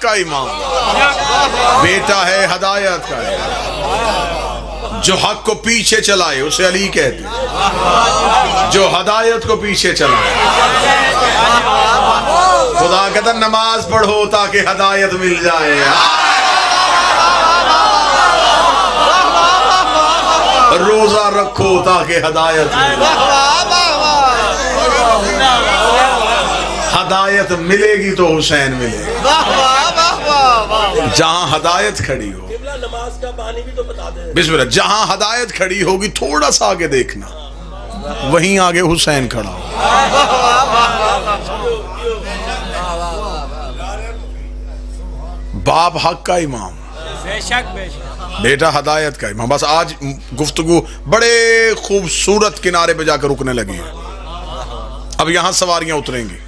का इमाम, बेटा है हदायत का। जो हक को पीछे चलाए उसे अली कहते, जो हदायत को पीछे चलाए। खुदा कहता नमाज पढ़ो ताकि हदायत मिल जाए, रोजा रखो ताकि हदायत मिल जाए। हदायत मिलेगी तो हुसैन मिलेगा। जहां हदायत खड़ी हो, नमाज का पानी भी तो बता दे। बिस्मिल्लाह, जहां हदायत खड़ी होगी थोड़ा सा आगे देखना, वहीं आगे हुसैन खड़ा हो। बाप हक का इमाम, बेशक बेटा हदायत का इमाम। बस आज गुफ्तगू बड़े खूबसूरत किनारे पे जाकर रुकने लगी है। अब यहां सवारियां उतरेंगी।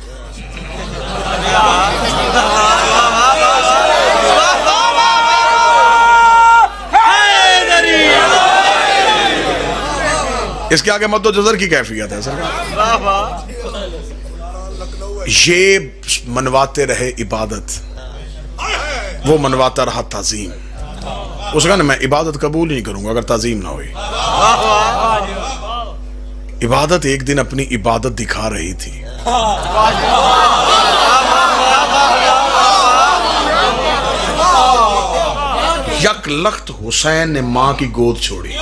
इसके आगे मद्दो जज़र की कैफियत है सर। ये मनवाते रहे इबादत, वो मनवाता रहा ताजीम। उसका ना मैं इबादत कबूल नहीं करूंगा अगर ताजीम ना हुई। इबादत एक दिन अपनी इबादत दिखा रही थी। यक लख्त हुसैन ने मां की गोद छोड़ी।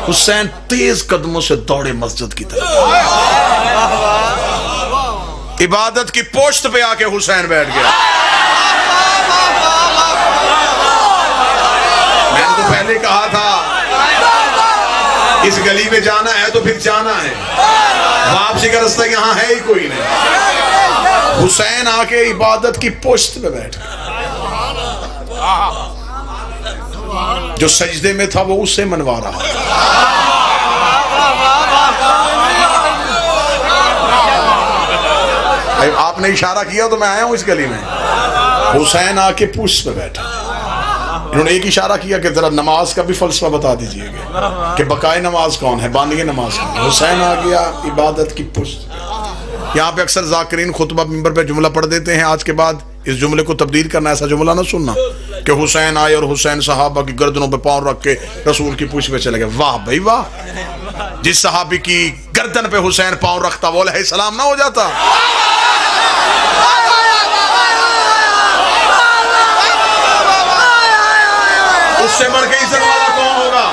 हुसैन तेज कदमों से दौड़े मस्जिद की तरफ। इबादत की पोस्ट पे आके हुसैन बैठ गया। मैंने तो पहले कहा था इस गली में जाना है तो फिर जाना है, वापसी का रास्ता यहां है ही कोई नहीं। हुसैन आके इबादत की पोस्ट पे बैठ गया। जो सजदे में था वो उससे मनवा रहा। आपने इशारा किया तो मैं आया हूं इस गली में। हुसैन आके पुष्प पे बैठा। इन्होंने एक इशारा किया कि जरा नमाज का भी फलसफा बता दीजिएगा कि बकाए नमाज कौन है, बानिए नमाज कौन है। हुसैन आ गया इबादत की पुष्प। यहाँ पे अक्सर जाकिरीन खुतबा मिंबर पे जुमला पढ़ देते हैं। आज के बाद इस जुमले को तब्दील करना, ऐसा जुमला ना सुनना कि हुसैन आए और हुसैन सहाबा की गर्दनों पे पांव रख के रसूल की पूछ पे चले गए। वाह भाई वाह, जिस सहाबी की गर्दन पे हुसैन पांव रखता वो अलैहिस्सलाम ना हो जाता। उससे बढ़ के इज्जत वाला कौन होगा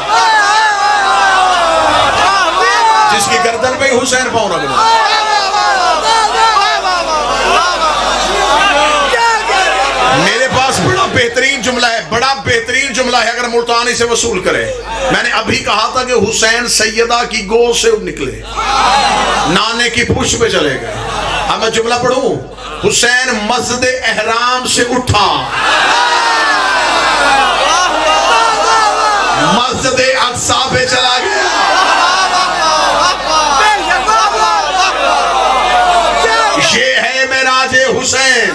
जिसकी गर्दन पे हुसैन पांव रख दे। मेरे पास बड़ा बेहतरीन जुमला है, बड़ा बेहतरीन जुमला है अगर मुल्तानी से वसूल करे। मैंने अभी कहा था कि हुसैन सैयदा की गोद से निकले, नाने की पुश पे चले गए। अब मैं जुमला पढ़ूं। हुसैन मस्जिद एहराम से उठा, मस्जिद अक्सा पे चला गया। ये है मेराजे हुसैन।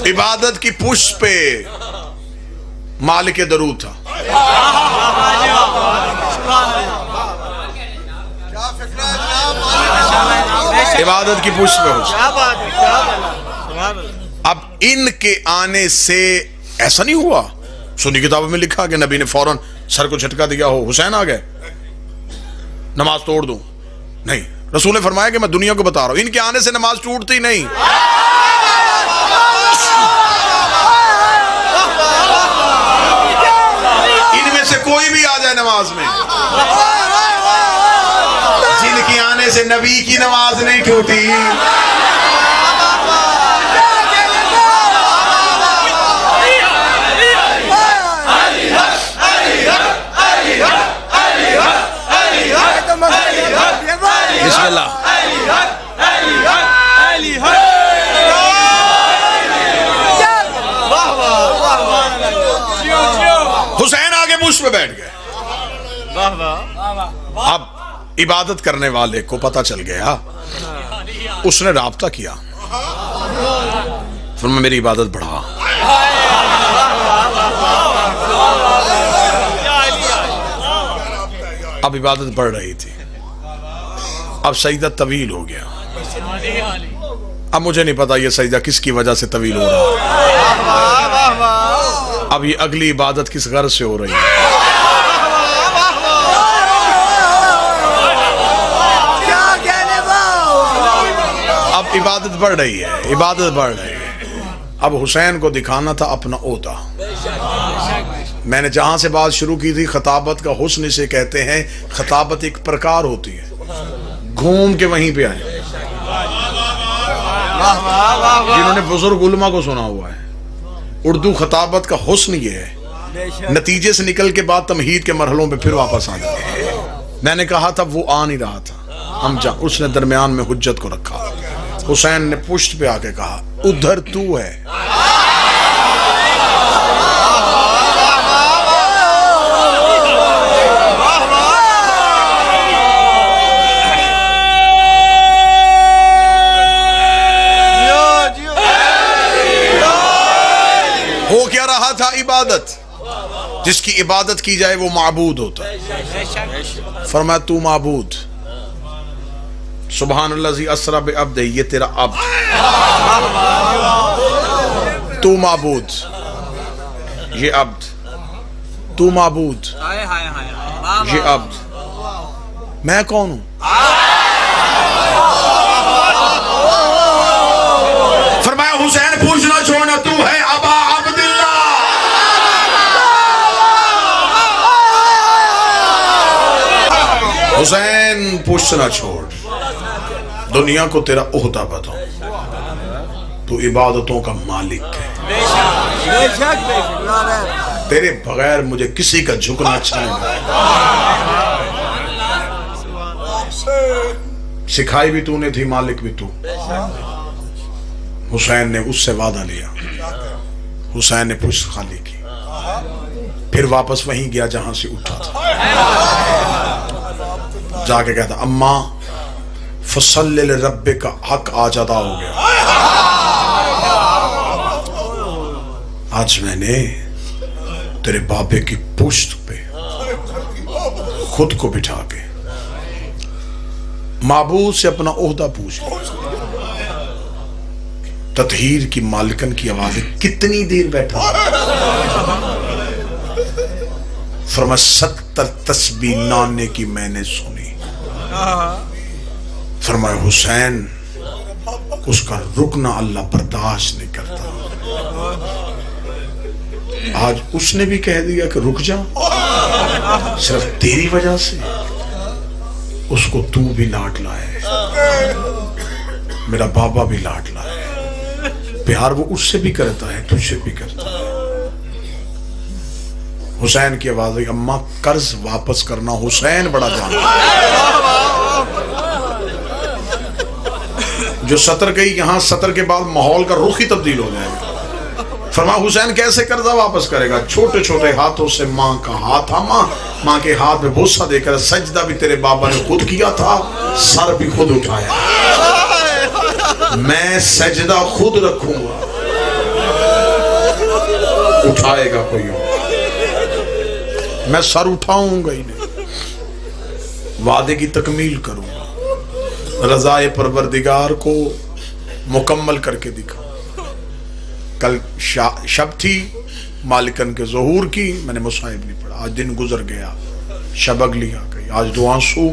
इबादत की पुष्प पे मालिक दरूद था। इबादत की पुष्प पे हुसैन। अब इनके आने से ऐसा नहीं हुआ, सुन्नी किताबों में लिखा कि नबी ने फौरन सर को झटका दिया हो हुसैन आ गए नमाज तोड़ दूं। नहीं, रसूल ने फरमाया कि मैं दुनिया को बता रहा हूं इनके आने से नमाज टूटती नहीं। इनमें से कोई भी आ जाए नमाज में, जिनके आने से नबी की नमाज नहीं टूटी। हुसैन आगे पुष्प पे बैठ गए। अब इबादत करने वाले को पता चल गया, उसने राब्ता किया, फिर मेरी इबादत बढ़ा। अब इबादत बढ़ रही थी, अब सजदा तवील हो गया। अब मुझे नहीं पता ये सजदा किसकी वजह से तवील हो रहा है, अब ये अगली इबादत किस गर्ज से हो रही है। अब इबादत बढ़ रही है, इबादत बढ़ रही है। अब हुसैन को दिखाना था अपना ओहदा। मैंने जहां से बात शुरू की थी, खताबत का हुस्न इसे कहते हैं। खताबत एक प्रकार होती है, घूम के वहीं पे आए। जिन्होंने बुजुर्ग उलमा को सुना हुआ है, उर्दू खताबत का हुस्न ये है, नतीजे से निकल के बाद तमहीद के मरहलों पे फिर वापस आ जाए। मैंने कहा था वो आ नहीं रहा था, हम जा उसने दरमियान में हुज्जत को रखा। हुसैन ने पुश्त पे आके कहा, उधर तू है। हो क्या रहा था? इबादत। जिसकी इबादत की जाए वो माबूद होता है। फरमाया तू माबूद, सुबहानल्लाज़ी अस्रा बि अब्दे, ये तेरा अब्द। तू माबूद, ये अब्द। तू माबूद, ये अब्द। मैं कौन हूं? फरमाया हुसैन पूछना छोड़ना, तू है अबा अब्दुल्लाह। हुसैन पूछना छोड़, दुनिया को तेरा ओहदा बताओ, तू इबादतों का मालिक है। तेरे बगैर मुझे किसी का झुकना अच्छा नहीं लगता। सिखाई भी तूने थी, मालिक भी तू। हुसैन ने उससे वादा लिया। हुसैन ने पुश्त खाली की, फिर वापस वहीं गया जहां से उठा था। जाके कहता, अम्मा फसल्ले रब्बे का हक आज अदा हो गया। आज मैंने तेरे बाबे की पुश्त पे खुद को बिठा के माबूद से अपना ओहदा पूछ लिया। ततहीर की मालिकन की आवाज़, कितनी देर बैठा? फरमा 70 तस्बीह नाने की मैंने सुनी। फरमाया हुसैन, उसका रुकना अल्लाह बर्दाश्त नहीं करता। आज उसने भी कह दिया कि रुक जा, सिर्फ तेरी वजह से उसको तू भी लाड लाए, मेरा बाबा भी लाड लाए। प्यार वो उससे भी करता है, तुझसे भी करता है। हुसैन की आवाज आई, अम्मा कर्ज वापस करना। हुसैन बड़ा जानता है। जो सतर गई, यहां सतर के बाद माहौल का रुख ही तब्दील हो जाएगा। फरमा हुसैन कैसे कर्जा वापस करेगा? छोटे छोटे हाथों से मां का हाथ, मां के हाथ में भूसा देकर सजदा भी तेरे बाबा ने खुद किया था, सर भी खुद उठाया। मैं सजदा खुद रखूंगा, उठाएगा कोई और, मैं सर उठाऊंगा ही नहीं। वादे की तकमील करूंगा, रज़ाए परवरदिगार को मुकम्मल करके दिखा। कल शब थी मालिकन के ज़हूर की, मैंने मुसाहिब नहीं पढ़ा। आज दिन गुजर गया, शब अगली आ गई। आज दो आंसू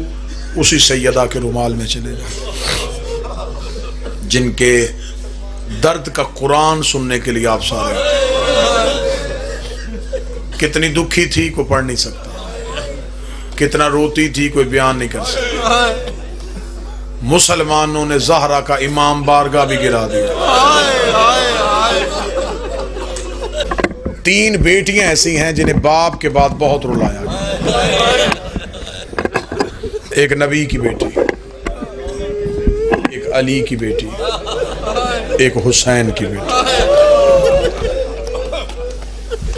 उसी सैयदा के रुमाल में चले जाए जिनके दर्द का कुरान सुनने के लिए आप सारे कितनी दुखी थी कोई पढ़ नहीं सकता, कितना रोती थी कोई बयान नहीं कर सकता। मुसलमानों ने ज़हरा का इमाम बारगाह भी गिरा दिया। 3 बेटियां ऐसी हैं जिन्हें बाप के बाद बहुत रुलाया गया। एक नबी की बेटी, एक अली की बेटी, एक हुसैन की बेटी।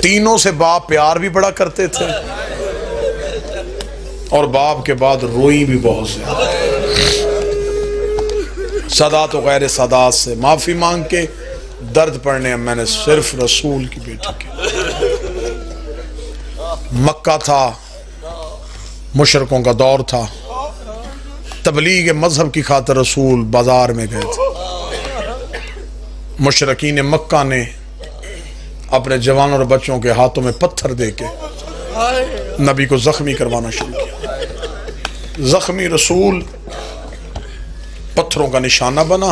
तीनों से बाप प्यार भी बड़ा करते थे और बाप के बाद रोई भी बहुत ज्यादा। सदा तो गैर सदात से माफी मांग के दर्द पड़ने मैंने सिर्फ रसूल की बेटी के। मक्का था, मुशरकों का दौर था, तबलीग मजहब की खातिर रसूल बाजार में गए थे। मुशरकीन मक्का ने अपने जवानों और बच्चों के हाथों में पत्थर देके नबी को जख्मी करवाना शुरू किया। जख्मी रसूल पत्थरों का निशाना बना,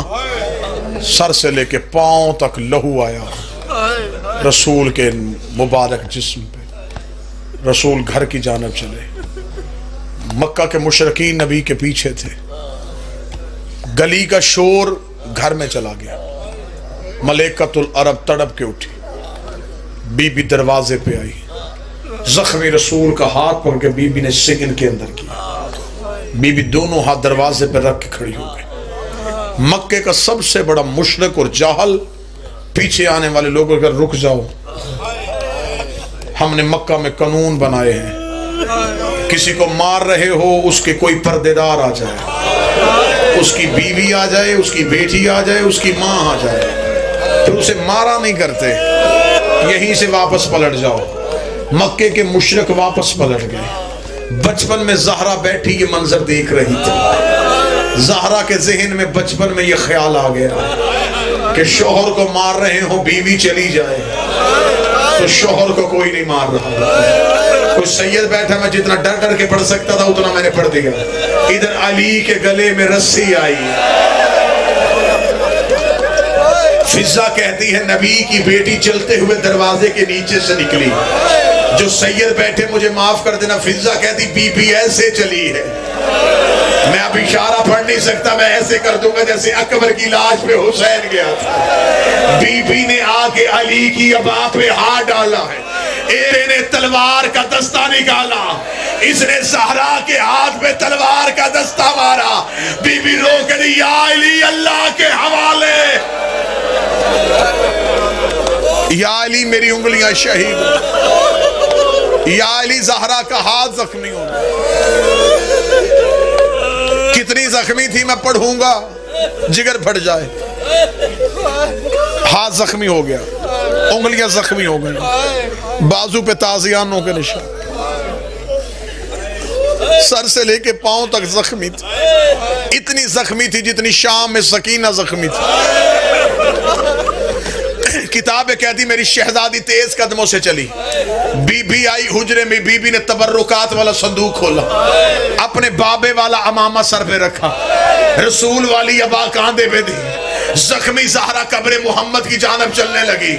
सर से लेके पांव तक लहू आया रसूल के मुबारक जिस्म पे। रसूल घर की जानब चले। मक्का के मुशरकीन नबी के पीछे थे। गली का शोर घर में चला गया। मलेकतुल अरब तड़प के उठी। बीबी दरवाजे पे आई। जख्मी रसूल का हाथ पकड़ के बीबी ने सिगन के अंदर किया। बीबी दोनों हाथ दरवाजे पर रख के खड़ी हो गई। मक्के का सबसे बड़ा मुशरिक और जाहल पीछे आने वाले लोगों का रुक जाओ, हमने मक्का में कानून बनाए हैं, किसी को मार रहे हो उसके कोई पर्देदार आ जाए, उसकी बीवी आ जाए, उसकी बेटी आ जाए, उसकी माँ आ जाए, फिर उसे मारा नहीं करते, यहीं से वापस पलट जाओ। मक्के के मुशरिक वापस पलट गए। बचपन में ज़हरा बैठी ये मंजर देख रही थी। ज़हरा के ज़हन में बचपन में ये ख्याल आ गया कि शोहर को मार रहे हो, बीवी चली जाए तो शोहर को कोई नहीं मार रहा। कोई सैयद बैठा, मैं जितना डर डर के पढ़ सकता था उतना मैंने पढ़ दिया। इधर अली के गले में रस्सी आई। फिजा कहती है नबी की बेटी चलते हुए दरवाजे के नीचे से निकली। जो सैयद बैठे मुझे माफ कर देना, फिजा कहती बीबी ऐसे चली है। मैं अब इशारा पढ़ नहीं सकता, मैं ऐसे कर दूंगा जैसे अकबर की लाश पे हुसैन गया था। बीबी ने आके अली की अबा पे हाथ डाला है। एक ने तलवार का दस्ता निकाला, इसने ज़हरा के हाथ में तलवार का दस्ता मारा। बीबी रो कर या अली अल्लाह के हवाले, या अली मेरी उंगलियां शहीद, या अली ज़हरा का हाथ जख्मी हो। कितनी जख्मी थी मैं पढ़ूंगा, जिगर फट जाए। हाथ जख्मी हो गया, उंगलियां जख्मी हो गई, बाजू पे ताजियानों के निशान, सर से लेके पांव तक जख्मी थी। इतनी जख्मी थी जितनी शाम में सकीना जख्मी थी। किताब कहती मेरी शहजादी तेज कदमों से चली। बीबी आई हुजरे में, बीबी ने तबर्रुकात वाला संदूक खोला, अपने बाबे वाला अमामा सर पे रखा, रसूल वाली अबा कांधे पे दी। जख्मी ज़हरा कब्र मोहम्मद की जानब चलने लगी।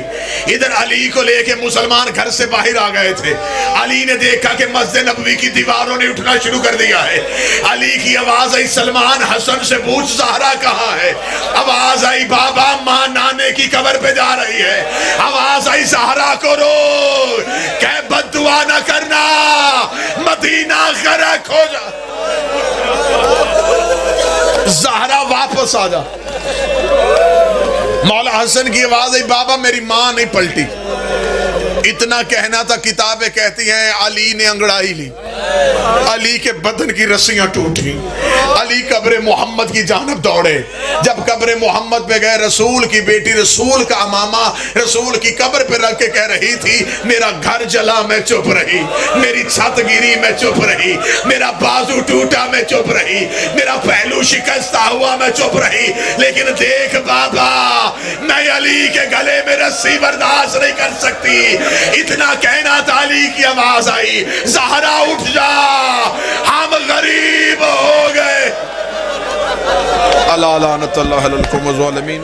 इधर अली को लेके मुसलमान घर से बाहर आ गए थे। अली ने देखा कि मस्जिद नबवी की दीवारों ने उठना शुरू कर दिया है। अली की आवाज आई, सलमान हसन से पूछ ज़हरा कहाँ है। आवाज आई, बाबा माँ नाने की कब्र पे जा रही है। आवाज आई, ज़हरा को रो, कह बद्दुआ न करना, मदीना गर्क हो जा। ज़हरा वापस आ जा। मौला हसन की आवाज आई, बाबा मेरी मां नहीं पलटी। इतना कहना था, किताबें कहती हैं अली ने अंगड़ाई ली, अली के बदन की रस्सियां टूटी, अली कब्र मोहम्मद की जानब दौड़े। जब कब्र मोहम्मद पे गए, रसूल की बेटी रसूल का अमामा रसूल की कब्र पे रख के कह रही थी, मेरा घर जला मैं चुप रही, मेरी छत गिरी मैं चुप रही, मेरा बाजू टूटा मैं चुप रही, मेरा पहलू शिकस्ता हुआ मैं चुप रही, लेकिन देख बाबा मैं अली के गले में रस्सी बर्दाश्त नहीं कर सकती। इतना कहना था, अली की आवाज आई, ज़हरा उठ जा, हम गरीब हो गए। अल्लाह लानतुल्लाह अलल कौम ज़ालिमीन।